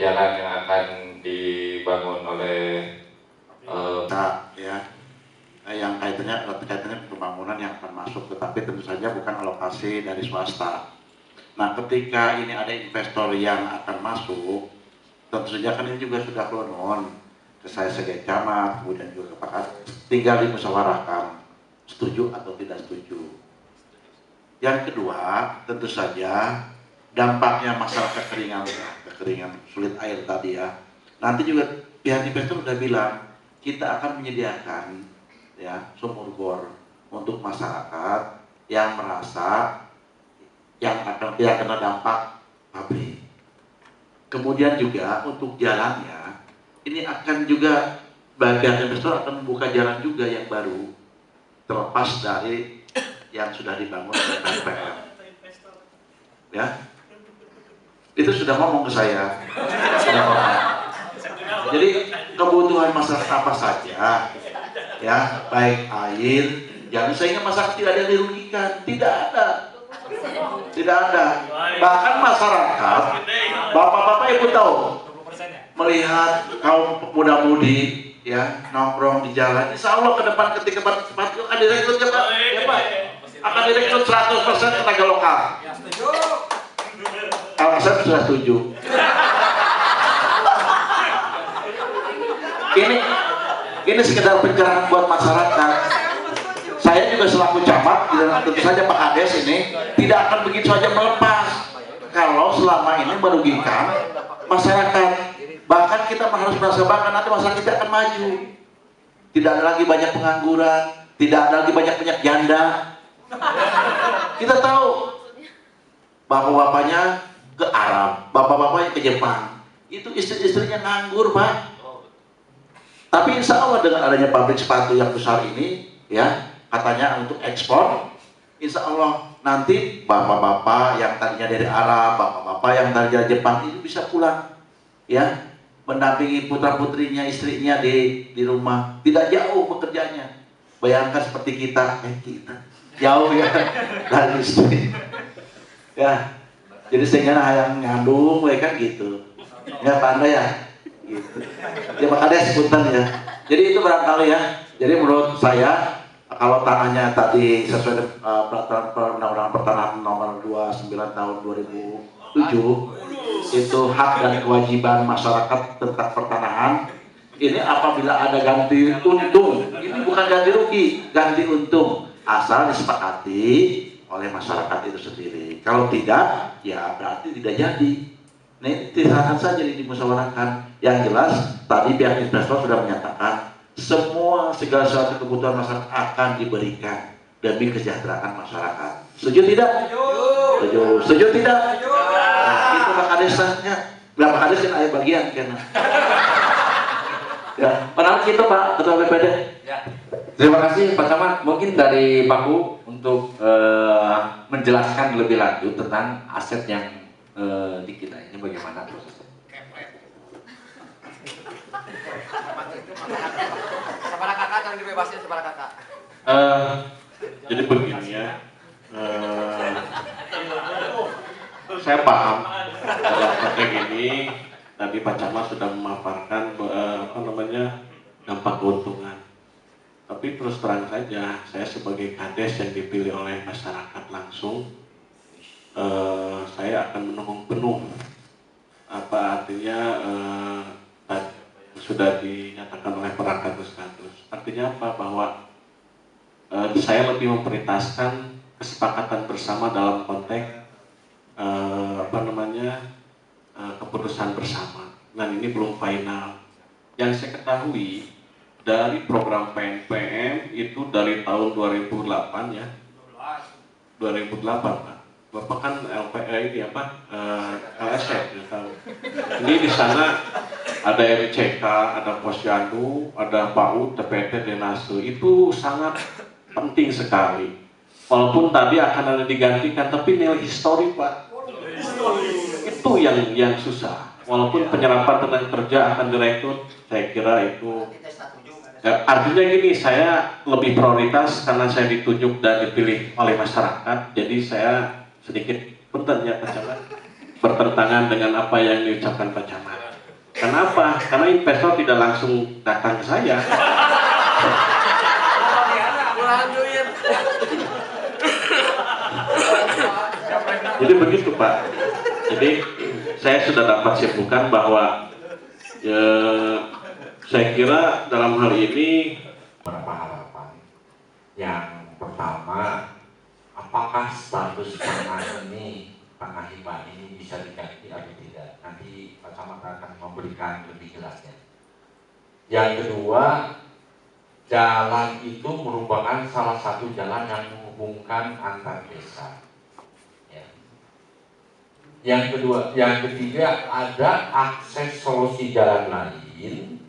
jalan yang akan dibangun oleh ya, yang kaitannya pembangunan yang akan masuk, tetapi tentu saja bukan alokasi dari swasta. Nah, ketika ini ada investor yang akan masuk, tentu saja kan ini juga sudah known ke saya sebagai camat, kemudian juga ke Pak Kades, tinggal dimusyawarahkan setuju atau tidak setuju. Yang kedua, tentu saja dampaknya masalah kekeringan sulit air tadi ya. Nanti juga pihak investor sudah bilang kita akan menyediakan ya sumur bor untuk masyarakat yang merasa yang kena dampak pabrik. Kemudian juga untuk jalannya ini akan juga bagian investor akan membuka jalan juga yang baru terlepas dari yang sudah dibangun oleh PUPR. Ya, itu sudah ngomong ke saya. Sudah ngomong. Jadi kebutuhan masyarakat apa saja, ya baik air, jangan sehingga masyarakat tidak ada yang dirugikan, tidak ada. Bahkan masyarakat, bapak-bapak ibu tahu, melihat kaum muda-mudi ya nongkrong di jalan, insya Allah ke depan ketika partisipasi akan direkrut ya Pak, ya Pak, akan direkrut 100% tenaga lokal. Ya, setuju. Kalau saya sudah setuju. Ini sekedar pencerahan buat masyarakat. Saya juga selaku camat, dan tentu saja Pak Kades ini tidak akan begitu saja melepas kalau selama ini merugikan masyarakat. Bahkan kita harus merasa bangga nanti masyarakat kita akan maju. Tidak ada lagi banyak pengangguran, tidak ada lagi banyak janda. Kita tahu bapak-bapaknya ke Arab, bapak-bapaknya ke Jepang. Itu istri-istrinya nganggur, Pak. Tapi insya Allah dengan adanya pabrik sepatu yang besar ini, ya katanya untuk ekspor, insya Allah nanti bapak-bapak yang tadinya dari Arab, bapak-bapak yang tadinya dari Jepang itu bisa pulang, ya mendampingi putra-putrinya, istrinya di rumah, tidak jauh bekerjanya. Bayangkan seperti kita jauh ya dari istri, ya. Jadi sehingga yang ngandung mereka gitu, ya pandai ya. Gitu. Ya Pak Kades sebutan ya. Jadi itu barangkali ya. Jadi menurut saya kalau tanahnya tadi sesuai dengan peraturan Perundang-undangan Pertanahan nomor 29 tahun 2007 itu hak dan kewajiban masyarakat tentang pertanahan. Ini apabila ada ganti untung, ini bukan ganti rugi, ganti untung asal disepakati oleh masyarakat itu sendiri. Kalau tidak, ya berarti tidak jadi. Ini silahkan saja dimusyawarahkan. Yang jelas tadi pihak investor sudah menyatakan segala sesuatu kebutuhan masyarakat akan diberikan demi kesejahteraan masyarakat. Setuju tidak? Setuju. Setuju tidak? Nah, itu Pak Kadesnya. Berapa Kades yang ada bagian kena. Ya, padahal kita Pak Ketua BPD. Ya. Terima kasih Pak Camat. Mungkin dari Pak Bu untuk menjelaskan lebih lanjut tentang aset yang di kita ini bagaimana prosesnya. Sabar kakak, jangan dibebasin sabar kakak. Jadi begini ya, saya paham kayak gini. Tadi Pak Camat sudah memaparkan dampak keuntungan. Tapi terus terang saja, saya sebagai Kades yang dipilih oleh masyarakat langsung, saya akan mendukung penuh apa artinya sudah dinyatakan oleh perangkat status. Artinya apa? Bahwa saya lebih memprioritaskan kesepakatan bersama dalam konteks keputusan bersama. Dan ini belum final. Yang saya ketahui dari program PNPM itu dari tahun 2008 ya. 2008 Pak. Bapak kan LSM ya tahu. Ini di sana ada RCK, ada Posyandu, ada PAUD, TPT, Denase. Itu sangat penting sekali. Walaupun tadi akan ada digantikan, tapi nilai histori Pak. Itu yang susah. Walaupun penyerapan tenaga kerja akan direkrut, saya kira itu. Ya, artinya gini, saya lebih prioritas karena saya ditunjuk dan dipilih oleh masyarakat. Jadi saya sedikit bertanya Pak Camat, bertentangan dengan apa yang diucapkan Pak Camat. Kenapa? Karena investor tidak langsung datang ke saya. Pulang duit. Jadi begitu Pak. Jadi saya sudah dapat simpulkan bahwa saya kira dalam hal ini Beberapa harapan. Yang pertama, apakah status tanah ini, tanah hibah ini bisa diganti atau tidak? Nanti Pak Camat akan memberikan lebih jelasnya. Yang kedua, jalan itu merupakan salah satu jalan yang menghubungkan antar desa. Ya. Yang ketiga, ada akses solusi jalan lain.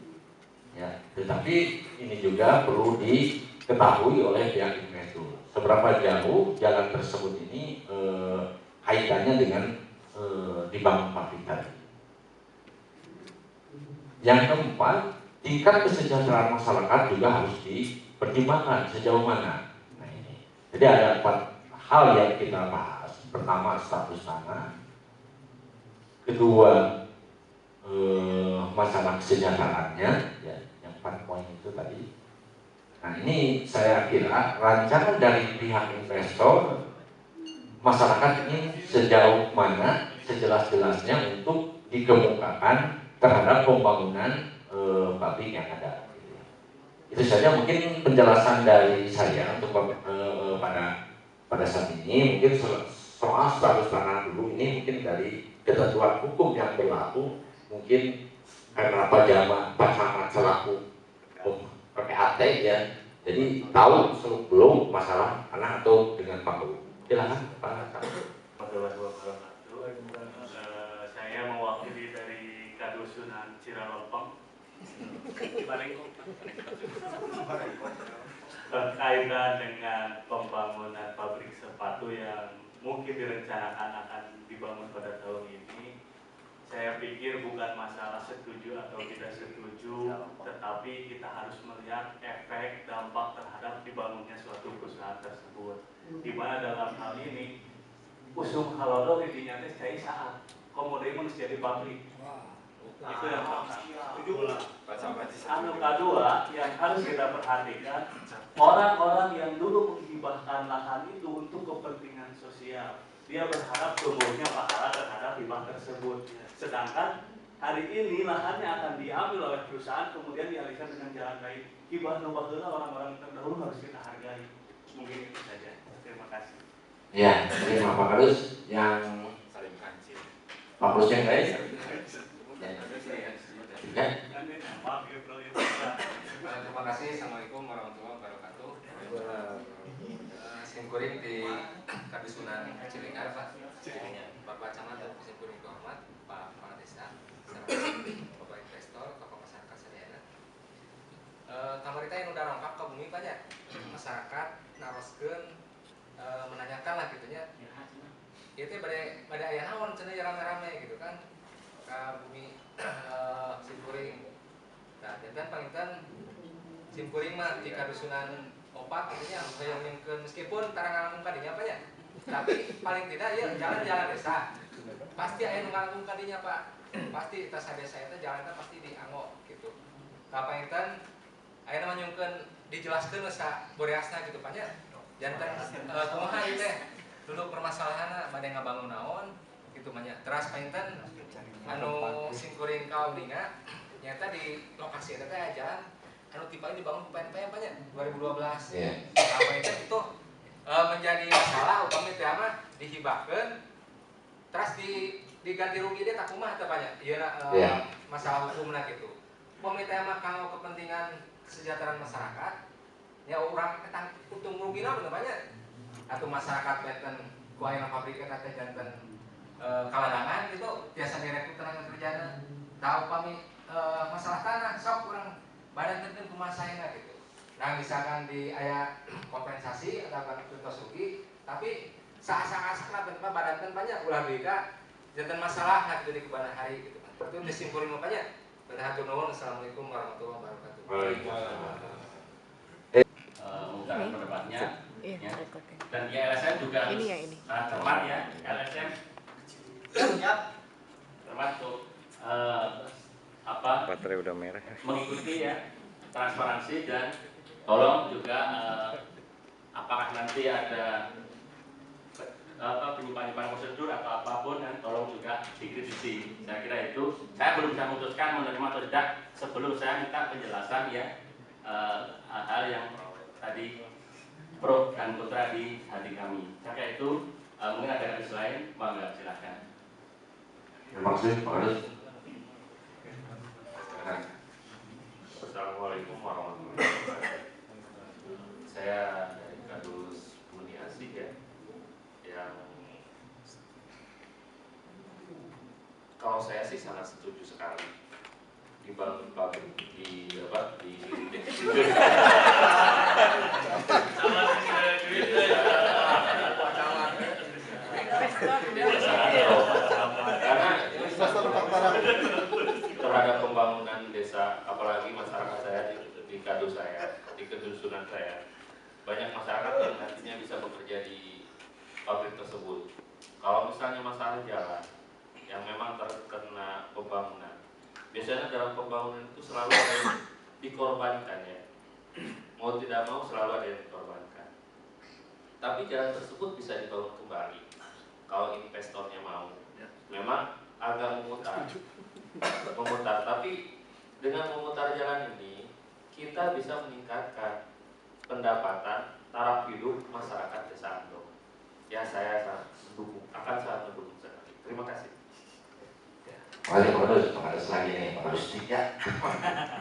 Ya, tetapi ini juga perlu diketahui oleh pihak investor. Seberapa jauh jalan tersebut ini kaitannya dengan dibangun pabrik tadi. Yang keempat, tingkat kesejahteraan masyarakat juga harus dipertimbangkan sejauh mana. Nah, ini. Jadi ada 4 hal yang kita bahas. Pertama, status tanah. Kedua, masalah kesejahteraannya, ya, yang 4 poin itu tadi. Nah, ini saya kira rancangan dari pihak investor, masyarakat ini sejauh mana sejelas-jelasnya untuk dikemukakan terhadap pembangunan pabrik yang ada. Itu saja mungkin penjelasan dari saya untuk pada saat ini. Mungkin soal status tanah dulu ini mungkin dari ketentuan hukum yang berlaku, mungkin karena Pak Camat selaku PPAT ya, jadi tahu sebelum masalah tanah atau dengan Pak Guru. Silakan Pak Camat. Saya mewakili dari Kadusunan Ciralompong berkaitan dengan pembangunan pabrik sepatu yang mungkin direncanakan akan dibangun pada tahun ini. Saya pikir bukan masalah setuju atau tidak setuju, tetapi kita harus melihat efek dampak terhadap dibangunnya suatu perusahaan tersebut. Di mana dalam hal ini usung halodo intinya teh saat komoditi menjadi pabrik. Itu yang pertama. Anu kedua yang harus kita perhatikan, orang-orang yang dulu menghibahkan lahan itu untuk kepentingan sosial, dia berharap tumbuhnya pahala terhadap hibah tersebut. Sedangkan hari ini lahannya akan diambil oleh perusahaan kemudian dialihkan dengan jalan lain. Hibah nubaheula orang-orang terdahulu harus kita hargai. Mungkin itu saja. Terima kasih. Ya, terima Pak Kadus. Yang Pak Kadus yang lain? Ya. Terima kasih. Assalamualaikum warahmatullahi wabarakatuh. Simkuring di Kadusunan Cilingar, Pak. Bapak Camat dan Simkuring Hormat, Pak Kepala Desa, Bapak Investor, tokoh masyarakat sadayana. Pemerintah yang udah rongkap ke bumi banyak masyarakat naroskeun menanyakan lah gitunya. Itu pada aya naon cenah rame-rame gitu kan. Ka bumi Simkuring. Nah, dan panginten Simkuring mah di Kadusunan opat artinya hoyong nyengkeun meskipun tarang nganggung kadinya apa ya. Tapi paling tidak ya jalan-jalan desa. Pasti aya nu nganggung kadinya, Pak. Pasti tas desa itu jalannya pasti dianggo gitu. Ka panginten aya mah nyengkeun dijelaskeun sa boreasna gitu Pak nya. Janten kumaha ieu teh duduk permasalahanna bade ngabangun naon gitu mah nya. Teras panginten anu Simkuring kauninga nyata di lokasi eta teh jalan anu tiba dibangun ku PNPM banyak 2012. Yeah. Apa itu menjadi masalah upami teh mah dihibahkeun terus diganti rugi dia tak kumaha teh banyak. Ieu masalah hukumna gitu. Upami teh mah kanggo kepentingan kesejahteraan masyarakat ya urang eta untung rugina bener banyak. Atuh masyarakat benten ku aya pabrik eta teh janten kalangan gitu biasa direkrut tenaga kerjana. Tah upami masalah tanah sok urang badan tentu kumasaina gitu. Nah misalkan di aya kompensasi atau contoh sugi, tapi saat-saat bentuk badan ten banyak ulah beda jantan masalah nah gitu di kebanyakan hari gitu. Itu disimpulin makanya. Hatur nuhun. Assalamualaikum warahmatullahi wabarakatuh. Undangan pendebatnya. Ya. Dan ya LSM juga harus sangat cermat ya. LSM termasuk baterai udah merah. mengikuti ya transparansi, dan tolong juga apakah nanti ada penyimpangan prosedur atau apapun, dan tolong juga dikritisi. Saya kira itu, saya belum bisa memutuskan menerima atau tidak sebelum saya minta penjelasan ya hal yang tadi pro dan kontra di hati kami. Saya kira itu mungkin ada hadis lain, monggo silakan. Terima kasih, Pak Kadus. Assalamualaikum warahmatullahi wabarakatuh. Saya dari Kadus Muniasi ya, yang kalau saya sih sangat setuju sekali dibangun pabrik di terhadap pembangunan desa, apalagi masyarakat saya di kadus saya, di kedusunan saya, banyak masyarakat yang nantinya bisa bekerja di pabrik tersebut. Kalau misalnya masalah jalan yang memang terkena pembangunan, biasanya dalam pembangunan itu selalu ada yang dikorbankan ya, mau tidak mau selalu ada yang dikorbankan. Tapi jalan tersebut bisa dibangun kembali kalau investornya mau. Memang agak memutar, tapi dengan memutar jalan ini kita bisa meningkatkan pendapatan taraf hidup masyarakat desa Andong. Ya, saya sangat mendukung, akan sangat mendukung sekali. Terima kasih. Pak Kadus lagi nih, Pak Kadus 3.